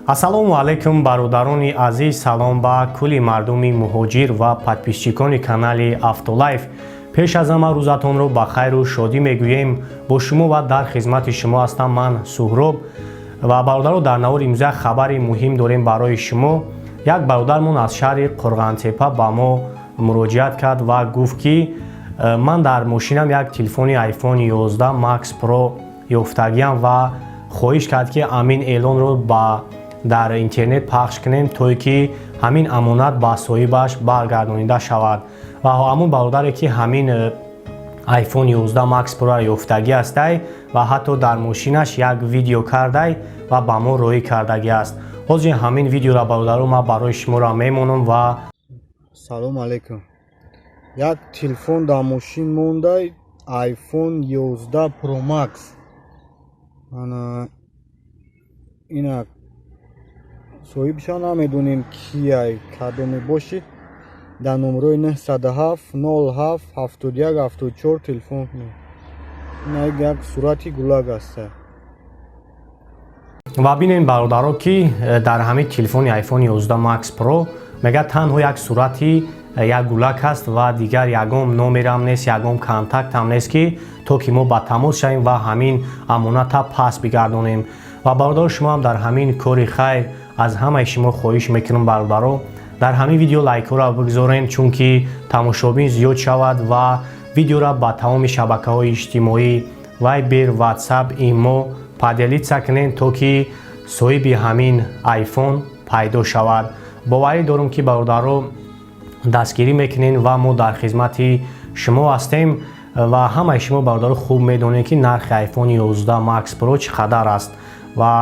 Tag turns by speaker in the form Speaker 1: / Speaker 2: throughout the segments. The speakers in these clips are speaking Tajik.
Speaker 1: ассалому алайкум бародарони азиз, салом ба кулли мардуми муҳоҷир ва подписчикони канали Автолайф. пеш аз ҳама рӯзатонро ба хайру шодӣ мегӯем. бо шумо ва дар хизмати шумо ҳастам ман Суҳроб ва бародаро, дар навори имрӯза хабари муҳим дорем барои шумо. як бародармон аз шаҳри Қурғантепа ба мо муроҷиат кард ва гуфт ки ман дар мошинам як телефони iPhone 11 Max Pro ёфтагиам ва хоҳиш кард ки ҳамин эълонро дар интернет пахш кунем, то ки ҳамин амонат ба соҳибаш баргардонида шавад. ва ҳамон бародаре ки ҳамин iPhone 11 Max Pro ёфтагӣ астай ва ҳатто дар мошинаш як видео кардай ва ба мо роӣ кардагӣ аст. ҳозир ҳамин видеоро бародаро ман барои шуморо мемонам ва
Speaker 2: салом алейкум. Як телефон дар мошин мондай, iPhone 11 Pro Max. Ина соҳибша намедонем кияй, кадо мебошид. дар номерои 907 07 71 74 телефон кунед. Ина як сурати гулак аст.
Speaker 1: ва бинем бародаро ки дар ҳамин телефони iPhone 11 Max Pro мега танҳо як сурати як гулак аст ва дигар ягон номерам нест, ягон контактам нест ки то ки мо ба тамос шавем ва ҳамин амоната пас бигардонем. ва бародаро, шумо ҳам дар ҳамин кори хайр аз ҳамаи шумо хоҳиш мекунам бародаро, дар ҳамин видео лайкҳоро бигзорем, чунки тамошобин зиёд шавад ва видеоро ба тамоми шабакаҳои иҷтимоӣ Viber, WhatsApp, Imo паделитса кунем, то ки соҳиби ҳамин iPhone пайдо шавад. боварӣ дорам ки бародаро дастгирӣ мекунем ва мо дар хизмати шумо ҳастем ва ҳамаи шумо бародаро хуб медонем ки нархи iPhone 11 Max Pro чӣ қадар аст ва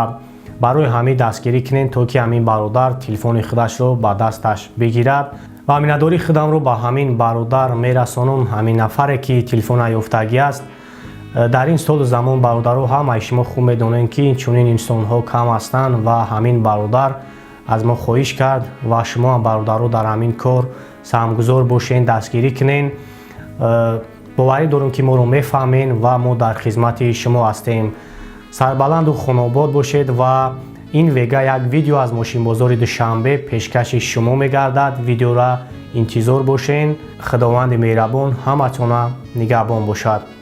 Speaker 1: барои ҳамин дастгирӣ кунем, то ки ҳамин бародар телефони худашро ба дасташ бигирад. ва миннатдории худамро ба ҳамин бародар мерасонам, ҳамин нафаре ки телефона ёфтагӣ аст. дар ин солу замон бародаро, ҳамаи шумо хуб медонем ки инчунин инсонҳо кам ҳастанд ва ҳамин бародар аз мо хоҳиш кард ва шумо ҳам бародаро дар ҳамин кор саҳмгузор бошен, дастгирӣ кунен. боварӣ дорам ки моро мефаҳмем ва мо дар хизмати шумо ҳастем. сарбаланду хонобод бошед ва ин вега як видео аз мошинбозори Душанбе пешкаши шумо мегардад. видеоро интизор бошен. худованди меҳрабон ҳаматона нигаҳбон бошад.